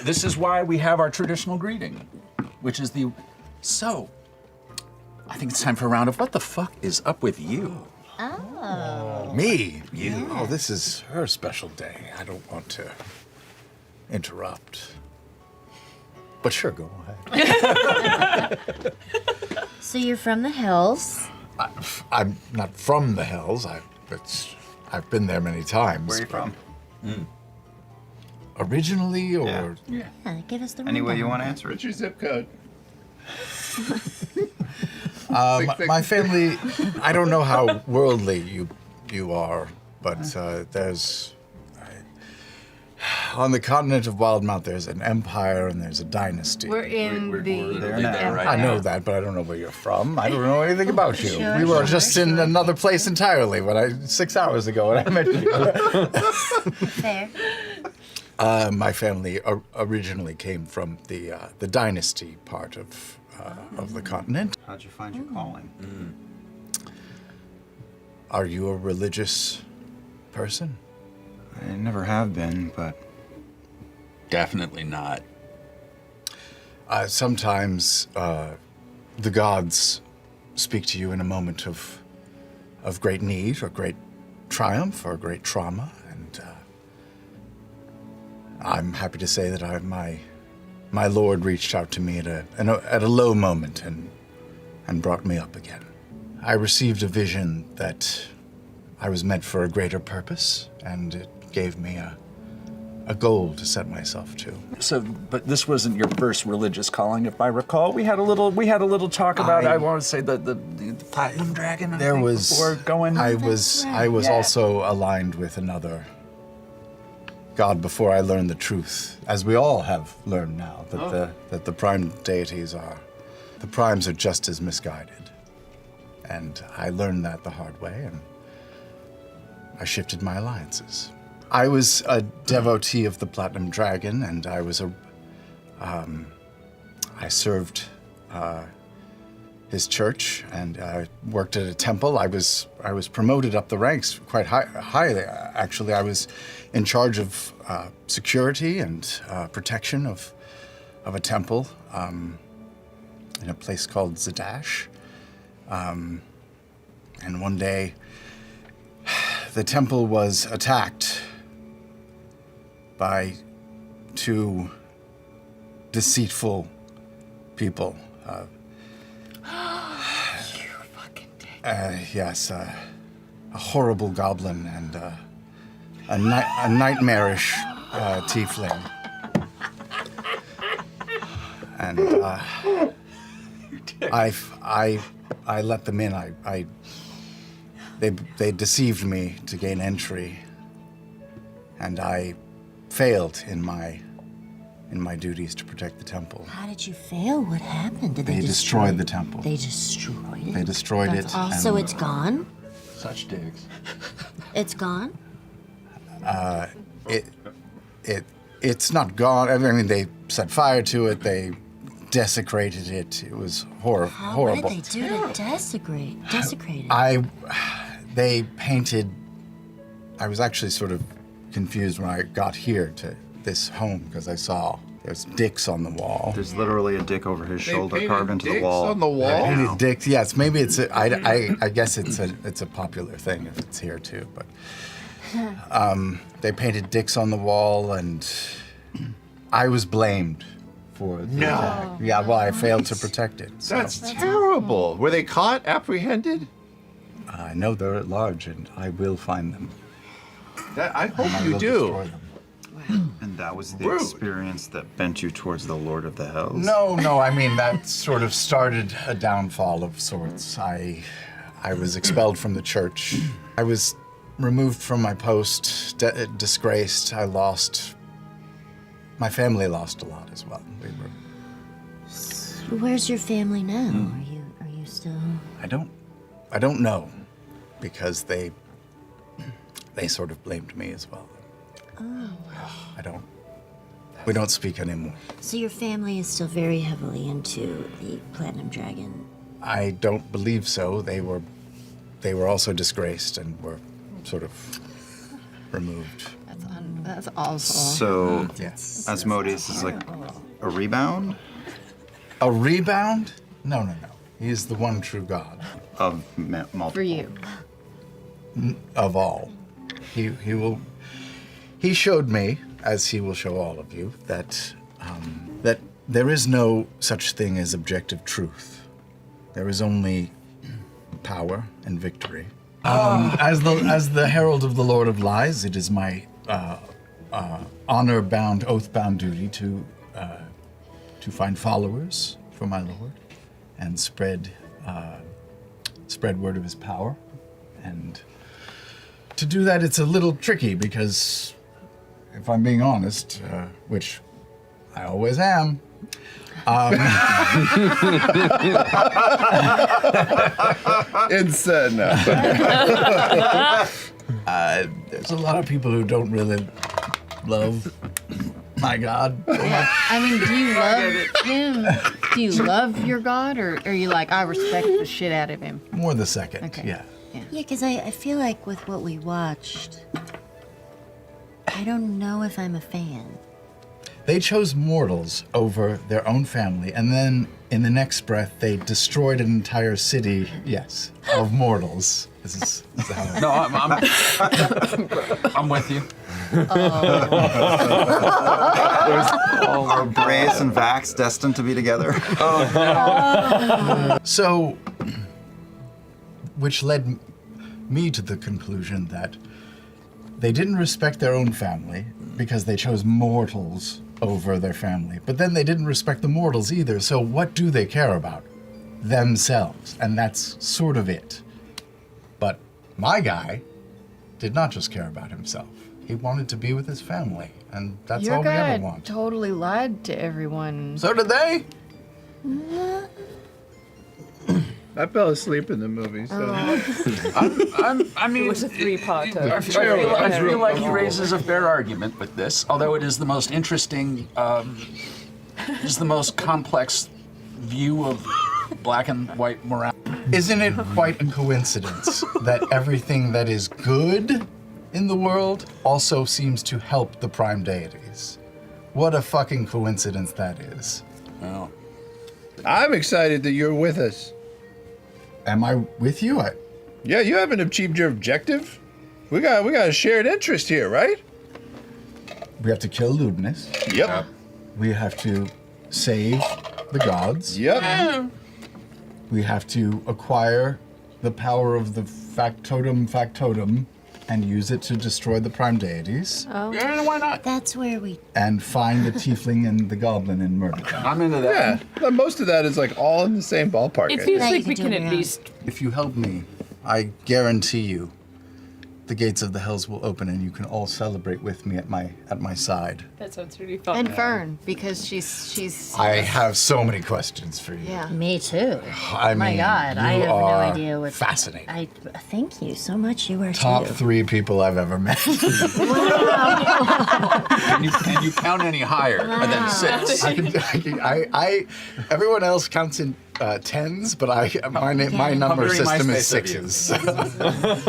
This is why we have our traditional greeting, which is the... So, I think it's time for a round of what the fuck is up with you? Oh. Me? You. Oh, this is her special day. I don't want to interrupt. But sure, go ahead. So you're from the hills? I'm not from the hills. I've been there many times. Where are you from? Originally, or Yeah. Give us the Any way you rundown. want to answer it. What's your zip code? my family. I don't know how worldly you are, but there's on the continent of Wildmount. There's an empire and there's a dynasty. We're in We're the there now, empire. right? I know that, but I don't know where you're from. I don't know anything about you. Sure, we were sure, just in another place entirely 6 hours ago when I met you. Fair. My family originally came from the dynasty part of the continent. How'd you find your calling? Are you a religious person? I never have been, but Definitely not. Sometimes the gods speak to you in a moment of great need or great triumph or great trauma, and I'm happy to say that my Lord reached out to me at a low moment and brought me up again. I received a vision that I was meant for a greater purpose, and it gave me a goal to set myself to. So, but this wasn't your first religious calling, if I recall. We had a little talk about. I want to say the platinum dragon. There was before going. I was Yeah. also aligned with another god before I learned the truth, as we all have learned now that the prime deities are the primes are just as misguided, and I learned that the hard way, and I shifted my alliances. I was a devotee of the platinum dragon, and I served his church, and I worked at a temple. I was promoted up the ranks quite highly. Actually, I was in charge of security and protection of a temple in a place called Zadash. And one day, the temple was attacked by two deceitful people. Yes, a horrible goblin and a nightmarish tiefling. And I let them in. They deceived me to gain entry, and I failed in my duties to protect the temple. How did you fail? What happened? Did they destroyed destroy the temple. They destroyed it? They destroyed That's it. Also, and it's gone? Such digs. It's gone? it's not gone. I mean, they set fire to it. They desecrated it. It was horrible. What did they do to desecrate it? They painted. I was actually sort of confused when I got here to this home because I saw there's dicks on the wall. there's literally a dick over his shoulder painted carved into the dicks wall. on the wall? Painted dicks. Yes, maybe it's. I guess it's a popular thing if it's here too. But they painted dicks on the wall, and I was blamed for the attack. Yeah, well, I failed to protect it. So. That's terrible. Were they caught, apprehended? I know they're at large, and I will find them. I hope I you will do. destroy them. And that was the Rude. experience that bent you towards the Lord of the Hells? No, I mean, that sort of started a downfall of sorts. I was expelled from the church. I was removed from my post, disgraced. My family lost a lot as well. Where's your family now? Are you still? I don't know, because they sort of blamed me as well. Oh. We don't speak anymore. So your family is still very heavily into the Platinum Dragon. I don't believe so. They were also disgraced and were sort of removed. That's awful. So Yes. Asmodeus is like a rebound A rebound? No. He is the one true God of multiple. For you. of all. He showed me, as he will show all of you, that that there is no such thing as objective truth. There is only power and victory. As the herald of the Lord of Lies, it is my honor-bound, oath-bound duty to find followers for my Lord and spread word of his power. And to do that, it's a little tricky because, if I'm being honest, which I always am, Insane. there's a lot of people who don't really love my God. I mean, do you love him? Do you love your God, or are you like, I respect the shit out of him? More the second, Okay. yeah. Yeah, because I feel like with what we watched, I don't know if I'm a fan. They chose mortals over their own family, and then in the next breath, they destroyed an entire city, yes, of mortals. This is how No, I'm with you. Are Braius and Vax destined to be together? So, which led me to the conclusion that they didn't respect their own family because they chose mortals over their family. But then they didn't respect the mortals either, so what do they care about? Themselves, and that's sort of it. But my guy did not just care about himself. He wanted to be with his family, and that's Your all we guy ever want. totally lied to everyone. So did they? I fell asleep in the movie, so. I mean, It was a three-part. I feel like he raises a fair argument with this, although it is the most interesting, is the most complex view of black and white morality. Isn't it quite a coincidence that everything that is good in the world also seems to help the prime deities? What a fucking coincidence that is. Well, I'm excited that you're with us. Am I with you? Yeah, you haven't achieved your objective. We got a shared interest here, right? We have to kill Ludinus. Yep. We have to save the gods. Yep. We have to acquire the power of the factotum and use it to destroy the prime deities. yeah, why not? That's where we. And find the tiefling and the goblin and murder them. I'm into that. Yeah. But most of that is like all in the same ballpark. It I feels think. Yeah, like you we can can do it at around. least. If you help me, I guarantee you the gates of the hells will open and you can all celebrate with me at my side. That sounds really fun. And Fern, because she's. I have so many questions for you. Yeah. Me too. I My mean, God, I you have no are idea what. fascinating. I thank you so much. You are Top too. 3 people I've ever met. Can you count any higher than 6? I everyone else counts in tens, but my number very system is MySpace of you. 6s.